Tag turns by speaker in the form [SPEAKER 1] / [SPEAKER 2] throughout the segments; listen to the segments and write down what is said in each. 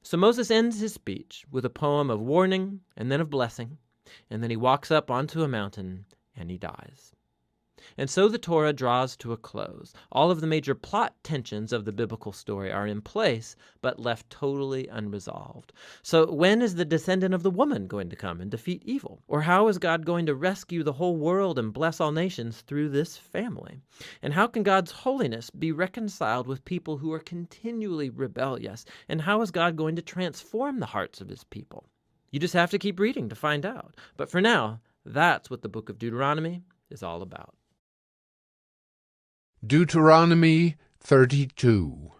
[SPEAKER 1] So Moses ends his speech with a poem of warning and then of blessing, and then he walks up onto a mountain and he dies. And so the Torah draws to a close. All of the major plot tensions of the biblical story are in place, but left totally unresolved. So when is the descendant of the woman going to come and defeat evil? Or how is God going to rescue the whole world and bless all nations through this family? And how can God's holiness be reconciled with people who are continually rebellious? And how is God going to transform the hearts of his people? You just have to keep reading to find out. But for now, that's what the book of Deuteronomy is all about.
[SPEAKER 2] Deuteronomy 32.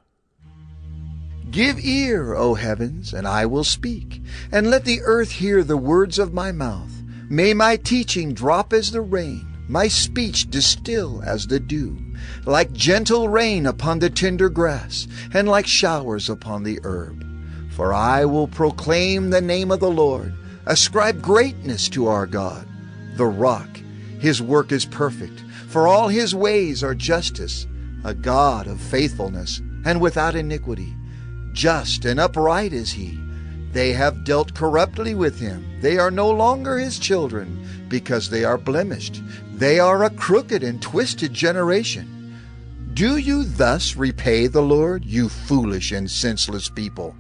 [SPEAKER 3] Give ear, O heavens, and I will speak, and let the earth hear the words of my mouth. May my teaching drop as the rain, my speech distill as the dew, like gentle rain upon the tender grass, and like showers upon the herb. For I will proclaim the name of the Lord, ascribe greatness to our God, the rock. His work is perfect, for all his ways are justice, a God of faithfulness and without iniquity. Just and upright is he. They have dealt corruptly with him. They are no longer his children, because they are blemished. They are a crooked and twisted generation. Do you thus repay the Lord, you foolish and senseless people?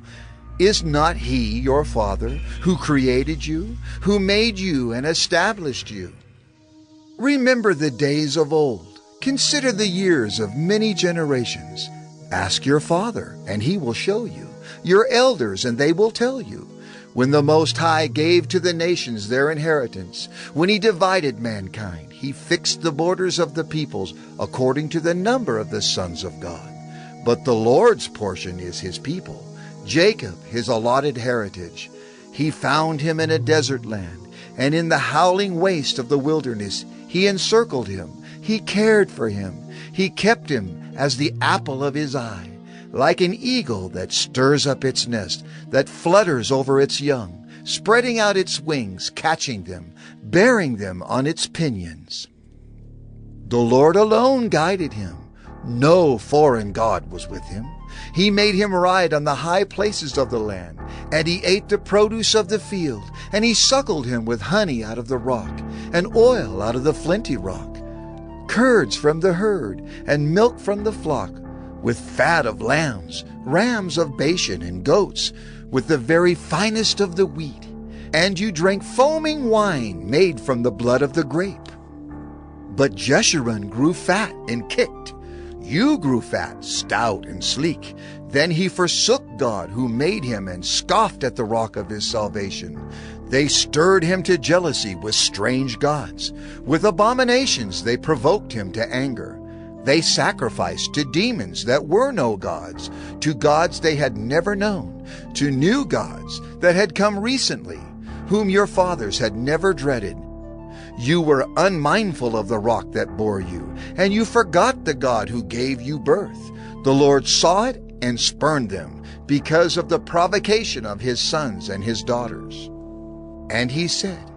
[SPEAKER 3] Is not he your Father, who created you, who made you and established you? Remember the days of old. Consider the years of many generations. Ask your father, and he will show you, your elders, and they will tell you. When the Most High gave to the nations their inheritance, when he divided mankind, he fixed the borders of the peoples according to the number of the sons of God. But the Lord's portion is his people, Jacob his allotted heritage. He found him in a desert land, and in the howling waste of the wilderness he encircled him. He cared for him. He kept him as the apple of his eye, like an eagle that stirs up its nest, that flutters over its young, spreading out its wings, catching them, bearing them on its pinions. The Lord alone guided him. No foreign god was with him. He made him ride on the high places of the land, and he ate the produce of the field, and he suckled him with honey out of the rock, and oil out of the flinty rock, curds from the herd, and milk from the flock, with fat of lambs, rams of Bashan, and goats, with the very finest of the wheat. And you drank foaming wine made from the blood of the grape. But Jeshurun grew fat and kicked. You grew fat, stout, and sleek. Then he forsook God who made him and scoffed at the rock of his salvation. They stirred him to jealousy with strange gods. With abominations they provoked him to anger. They sacrificed to demons that were no gods, to gods they had never known, to new gods that had come recently, whom your fathers had never dreaded. You were unmindful of the rock that bore you, and you forgot the God who gave you birth. The Lord saw it and spurned them, because of the provocation of his sons and his daughters. And he said,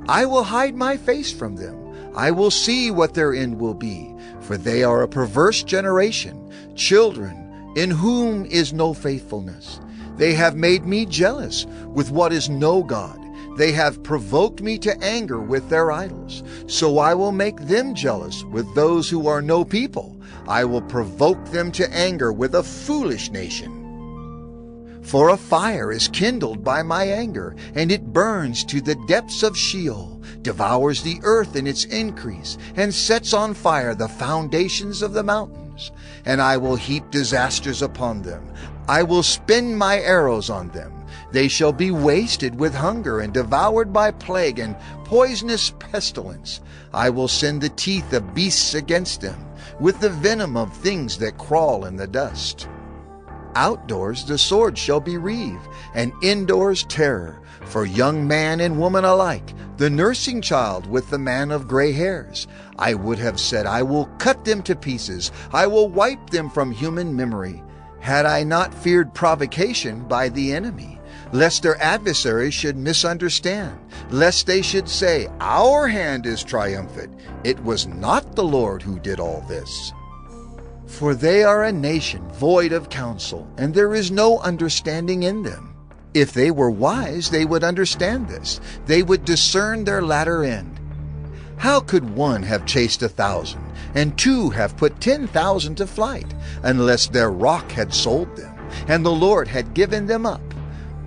[SPEAKER 3] I will hide my face from them. I will see what their end will be, for they are a perverse generation, children in whom is no faithfulness. They have made me jealous with what is no God. They have provoked me to anger with their idols. So I will make them jealous with those who are no people. I will provoke them to anger with a foolish nation. For a fire is kindled by my anger, and it burns to the depths of Sheol, devours the earth in its increase, and sets on fire the foundations of the mountains. And I will heap disasters upon them. I will spin my arrows on them. They shall be wasted with hunger and devoured by plague and poisonous pestilence. I will send the teeth of beasts against them, with the venom of things that crawl in the dust. Outdoors the sword shall be reaved, and indoors terror, for young man and woman alike, the nursing child with the man of gray hairs. I would have said, I will cut them to pieces. I will wipe them from human memory, had I not feared provocation by the enemy, lest their adversaries should misunderstand, lest they should say, our hand is triumphant. It was not the Lord who did all this. For they are a nation void of counsel, and there is no understanding in them. If they were wise, they would understand this. They would discern their latter end. How could one have chased 1,000, and two have put 10,000 to flight, unless their rock had sold them, and the Lord had given them up?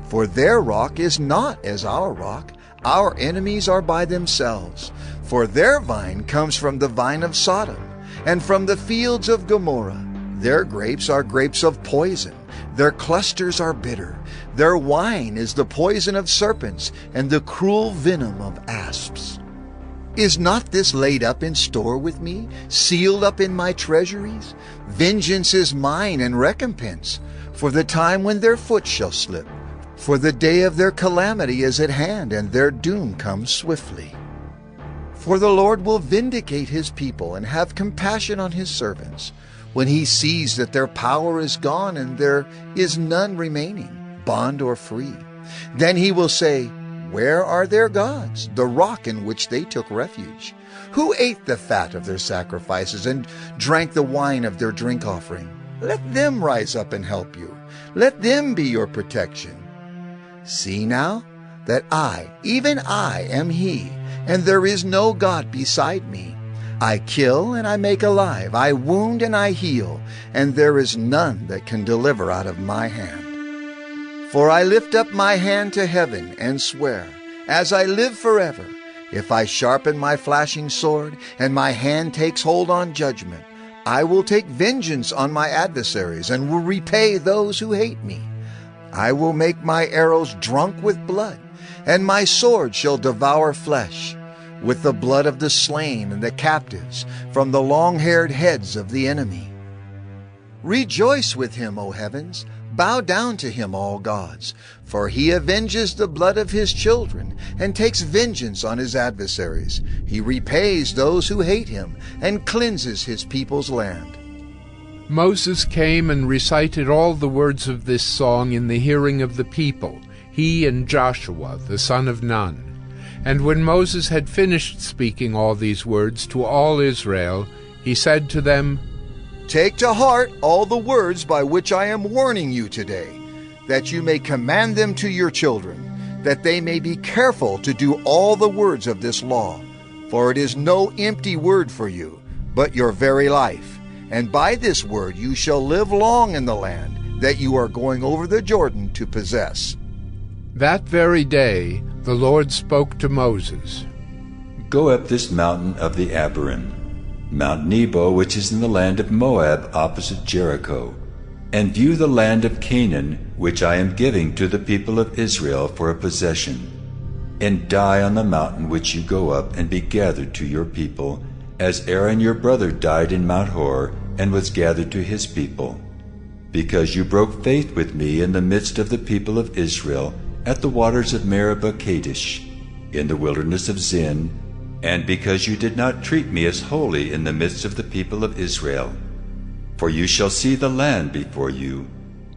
[SPEAKER 3] For their rock is not as our rock. Our enemies are by themselves. For their vine comes from the vine of Sodom, and from the fields of Gomorrah. Their grapes are grapes of poison. Their clusters are bitter. Their wine is the poison of serpents, and the cruel venom of asps. Is not this laid up in store with me, sealed up in my treasuries? Vengeance is mine and recompense, for the time when their foot shall slip. For the day of their calamity is at hand, and their doom comes swiftly. For the Lord will vindicate his people and have compassion on his servants, when he sees that their power is gone and there is none remaining, bond or free. Then he will say, Where are their gods, the rock in which they took refuge? Who ate the fat of their sacrifices and drank the wine of their drink offering? Let them rise up and help you. Let them be your protection. See now that I, even I, am he, and there is no God beside me. I kill and I make alive, I wound and I heal, and there is none that can deliver out of my hand. For I lift up my hand to heaven and swear, as I live forever, if I sharpen my flashing sword, and my hand takes hold on judgment, I will take vengeance on my adversaries, and will repay those who hate me. I will make my arrows drunk with blood, and my sword shall devour flesh, with the blood of the slain and the captives, from the long-haired heads of the enemy. Rejoice with him, O heavens! Bow down to him, all gods, for he avenges the blood of his children, and takes vengeance on his adversaries. He repays those who hate him, and cleanses his people's land.
[SPEAKER 2] Moses came and recited all the words of this song in the hearing of the people, he and Joshua, the son of Nun. And when Moses had finished speaking all these words to all Israel, he said to them, Take to heart all the words by which I am warning you today, that you may command them to your children, that they may be careful to do all the words of this law. For it is no empty word for you, but your very life. And by this word you shall live long in the land that you are going over the Jordan to possess. That very day the Lord spoke to Moses.
[SPEAKER 4] Go up this mountain of the Abiram, Mount Nebo, which is in the land of Moab opposite Jericho, and view the land of Canaan, which I am giving to the people of Israel for a possession. And die on the mountain which you go up, and be gathered to your people, as Aaron your brother died in Mount Hor, and was gathered to his people. Because you broke faith with me in the midst of the people of Israel, at the waters of Meribah Kadesh, in the wilderness of Zin, and because you did not treat me as holy in the midst of the people of Israel. For you shall see the land before you,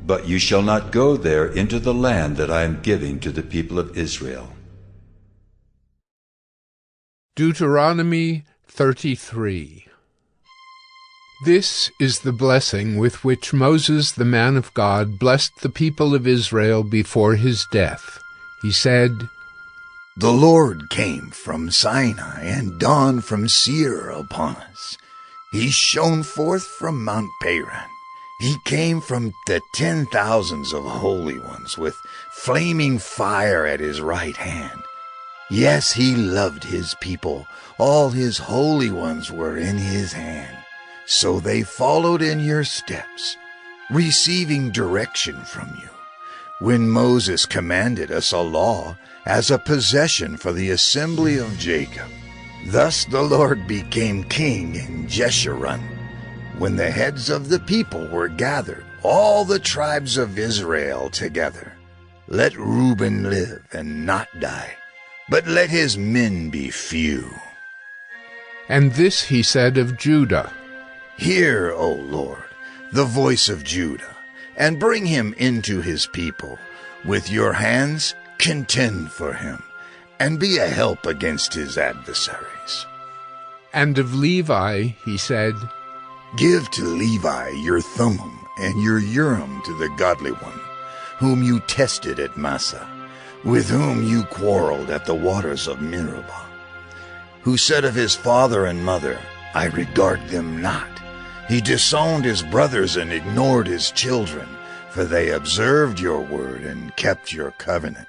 [SPEAKER 4] but you shall not go there into the land that I am giving to the people of Israel.
[SPEAKER 2] Deuteronomy 33. This is the blessing with which Moses the man of God blessed the people of Israel before his death. He said,
[SPEAKER 3] The Lord came from Sinai and dawned from Seir upon us. He shone forth from Mount Paran. He came from the 10,000s of holy ones with flaming fire at his right hand. Yes, he loved his people. All his holy ones were in his hand. So they followed in your steps, receiving direction from you. When Moses commanded us a law as a possession for the assembly of Jacob. Thus the Lord became king in Jeshurun. When the heads of the people were gathered, all the tribes of Israel together. Let Reuben live and not die, but let his men be few.
[SPEAKER 2] And this he said of Judah,
[SPEAKER 3] Hear, O Lord, the voice of Judah, and bring him into his people. With your hands contend for him, and be a help against his adversaries.
[SPEAKER 2] And of Levi he said,
[SPEAKER 3] Give to Levi your Thummim and your Urim to the godly one, whom you tested at Massa, with whom you quarreled at the waters of Meribah, who said of his father and mother, I regard them not. He disowned his brothers and ignored his children, for they observed your word and kept your covenant.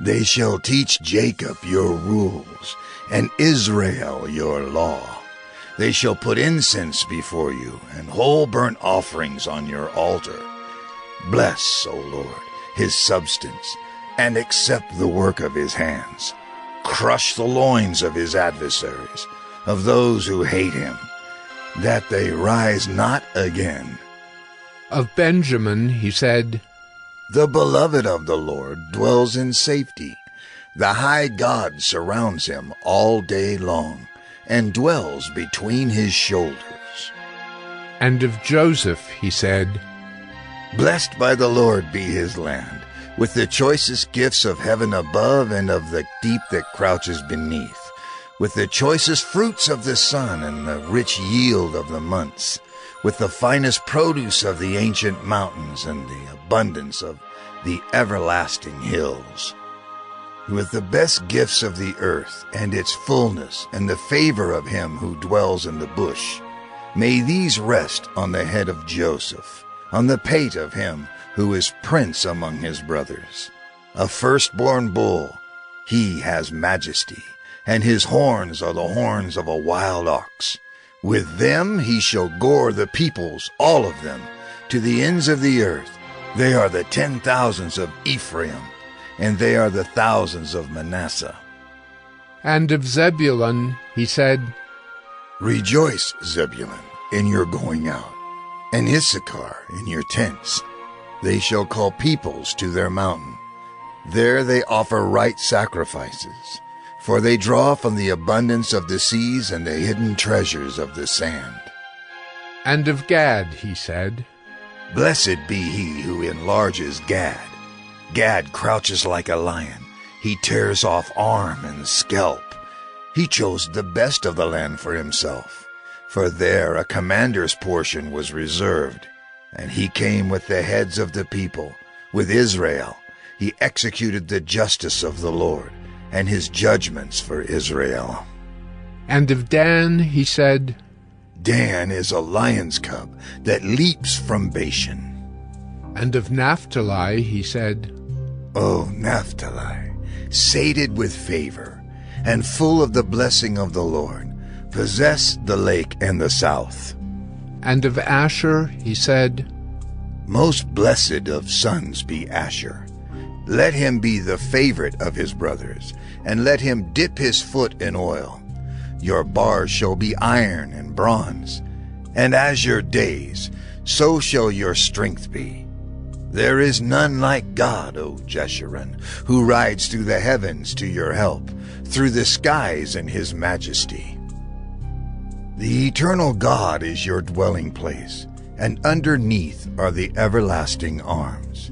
[SPEAKER 3] They shall teach Jacob your rules, and Israel your law. They shall put incense before you, and whole burnt offerings on your altar. Bless, O Lord, his substance, and accept the work of his hands. Crush the loins of his adversaries, of those who hate him, that they rise not again.
[SPEAKER 2] Of Benjamin he said,
[SPEAKER 3] The beloved of the Lord dwells in safety. The high God surrounds him all day long, and dwells between his shoulders.
[SPEAKER 2] And of Joseph he said,
[SPEAKER 3] Blessed by the Lord be his land, with the choicest gifts of heaven above and of the deep that crouches beneath, with the choicest fruits of the sun and the rich yield of the months, with the finest produce of the ancient mountains and the abundance of the everlasting hills, with the best gifts of the earth and its fullness and the favor of him who dwells in the bush. May these rest on the head of Joseph, on the pate of him who is prince among his brothers. A firstborn bull, he has majesty, and his horns are the horns of a wild ox. With them he shall gore the peoples, all of them, to the ends of the earth. They are the 10,000s of Ephraim, and they are the thousands of Manasseh.
[SPEAKER 2] And of Zebulun he said,
[SPEAKER 3] Rejoice, Zebulun, in your going out, and Issachar in your tents. They shall call peoples to their mountain. There they offer right sacrifices, for they draw from the abundance of the seas and the hidden treasures of the sand.
[SPEAKER 2] And of Gad he said,
[SPEAKER 3] Blessed be he who enlarges Gad. Gad crouches like a lion. He tears off arm and scalp. He chose the best of the land for himself, for there a commander's portion was reserved. And he came with the heads of the people, with Israel. He executed the justice of the Lord, and his judgments for Israel.
[SPEAKER 2] And of Dan he said,
[SPEAKER 3] Dan is a lion's cub that leaps from Bashan.
[SPEAKER 2] And of Naphtali he said,
[SPEAKER 3] O Naphtali, sated with favor, and full of the blessing of the Lord, possess the lake and the south.
[SPEAKER 2] And of Asher he said,
[SPEAKER 3] Most blessed of sons be Asher. Let him be the favorite of his brothers, and let him dip his foot in oil. Your bars shall be iron and bronze, and as your days, so shall your strength be. There is none like God, O Jeshurun, who rides through the heavens to your help, through the skies in his majesty. The eternal God is your dwelling place, and underneath are the everlasting arms.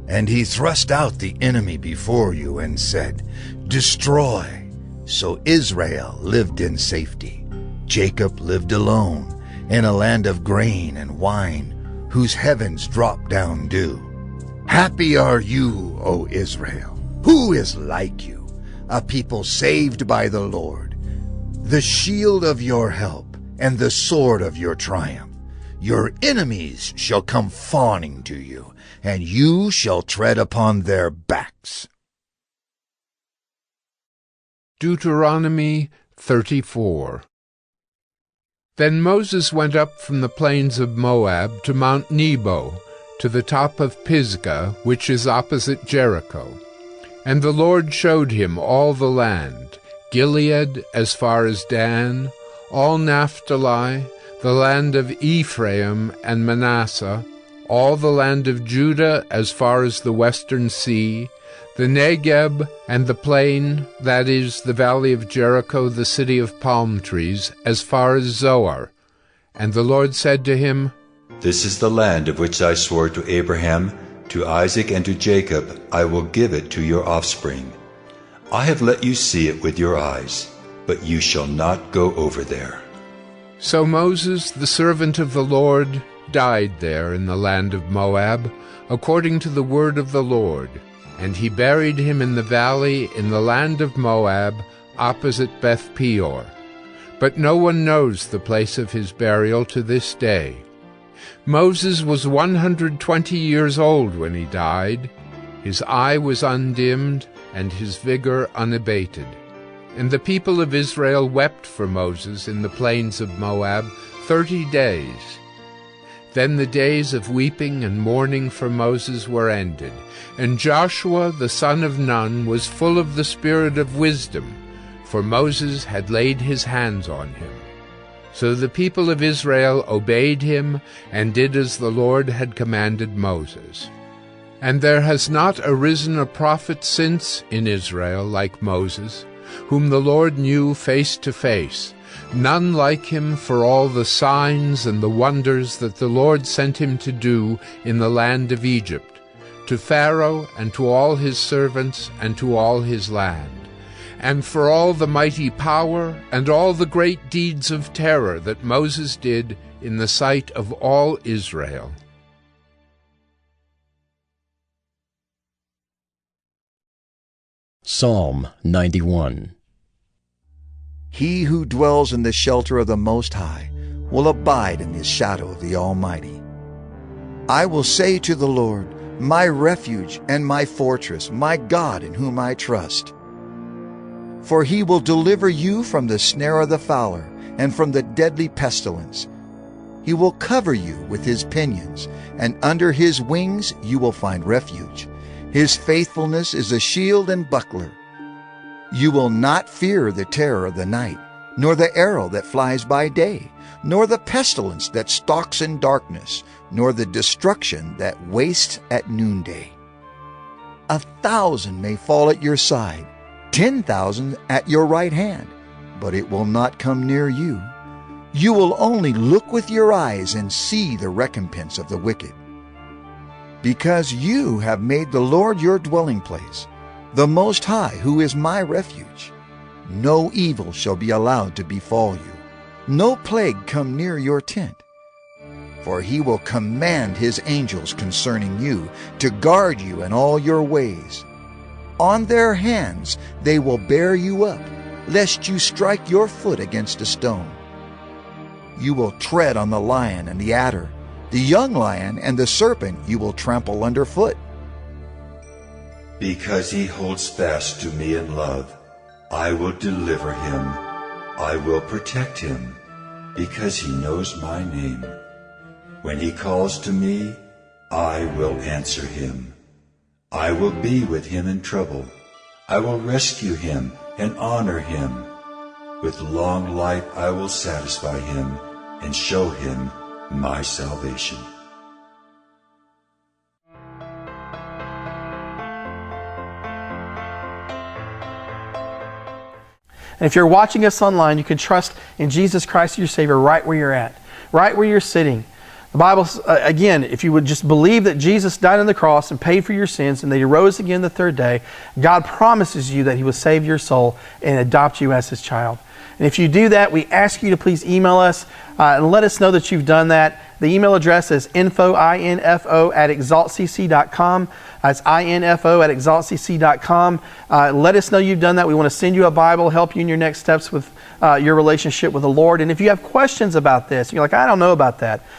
[SPEAKER 3] And he thrust out the enemy before you and said, Destroy. So Israel lived in safety. Jacob lived alone, in a land of grain and wine, whose heavens drop down dew. Happy are you, O Israel! Who is like you? A people saved by the Lord. The shield of your help, and the sword of your triumph. Your enemies shall come fawning to you, and you shall tread upon their backs.
[SPEAKER 2] Deuteronomy 34. Then Moses went up from the plains of Moab to Mount Nebo, to the top of Pisgah, which is opposite Jericho. And the Lord showed him all the land, Gilead as far as Dan, all Naphtali, the land of Ephraim and Manasseh, all the land of Judah as far as the western sea, the Negeb and the plain, that is, the valley of Jericho, the city of palm trees, as far as Zoar. And the Lord said to him,
[SPEAKER 4] This is the land of which I swore to Abraham, to Isaac, and to Jacob. I will give it to your offspring. I have let you see it with your eyes, but you shall not go over there.
[SPEAKER 2] So Moses, the servant of the Lord, died there in the land of Moab, according to the word of the Lord, and he buried him in the valley in the land of Moab, opposite Beth Peor. But no one knows the place of his burial to this day. Moses was 120 years old when he died. His eye was undimmed, and his vigor unabated. And the people of Israel wept for Moses in the plains of Moab 30 days. Then the days of weeping and mourning for Moses were ended, and Joshua the son of Nun was full of the spirit of wisdom, for Moses had laid his hands on him. So the people of Israel obeyed him and did as the Lord had commanded Moses. And there has not arisen a prophet since in Israel like Moses, whom the Lord knew face to face, none like him for all the signs and the wonders that the Lord sent him to do in the land of Egypt, to Pharaoh and to all his servants and to all his land, and for all the mighty power and all the great deeds of terror that Moses did in the sight of all Israel.
[SPEAKER 5] Psalm 91.
[SPEAKER 3] He who dwells in the shelter of the Most High will abide in the shadow of the Almighty. I will say to the Lord, my refuge and my fortress, my God in whom I trust. For he will deliver you from the snare of the fowler and from the deadly pestilence. He will cover you with his pinions, and under his wings you will find refuge. His faithfulness is a shield and buckler. You will not fear the terror of the night, nor the arrow that flies by day, nor the pestilence that stalks in darkness, nor the destruction that wastes at noonday. 1,000 may fall at your side, 10,000 at your right hand, but it will not come near you. You will only look with your eyes and see the recompense of the wicked. Because you have made the Lord your dwelling place, the Most High, who is my refuge, no evil shall be allowed to befall you, no plague come near your tent. For he will command his angels concerning you, to guard you in all your ways. On their hands they will bear you up, lest you strike your foot against a stone. You will tread on the lion and the adder, the young lion and the serpent you will trample underfoot.
[SPEAKER 4] Because he holds fast to me in love, I will deliver him. I will protect him, because he knows my name. When he calls to me, I will answer him. I will be with him in trouble. I will rescue him and honor him. With long life I will satisfy him and show him my salvation.
[SPEAKER 6] And if you're watching us online, you can trust in Jesus Christ, your Savior, right where you're at, right where you're sitting. The Bible, again, if you would just believe that Jesus died on the cross and paid for your sins and that he rose again the third day, God promises you that he will save your soul and adopt you as his child. And if you do that, we ask you to please email us and let us know that you've done that. The email address is info@exaltcc.com. That's info@exaltcc.com. Let us know you've done that. We want to send you a Bible, help you in your next steps with your relationship with the Lord. And if you have questions about this, you're like, I don't know about that.